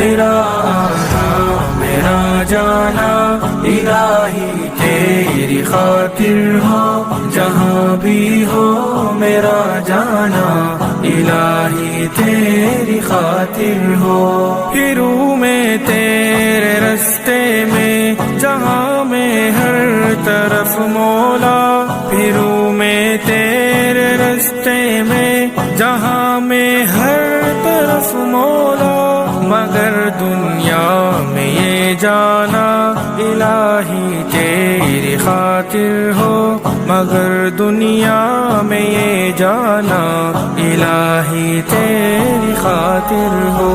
मेरा आना मेरा जाना इलाही तेरी खातिर हो, जहाँ भी हो मेरा जाना इलाही तेरी खातिर हो। फिरूं मैं तेरे रास्ते में जहाँ मैं हर तरफ मौला, फिरूं मैं तेरे रास्ते में जहाँ मैं हर तरफ मौला, मगर दुनिया में ये जाना इलाही तेरी खातिर हो, मगर दुनिया में ये जाना इलाही तेरी खातिर हो।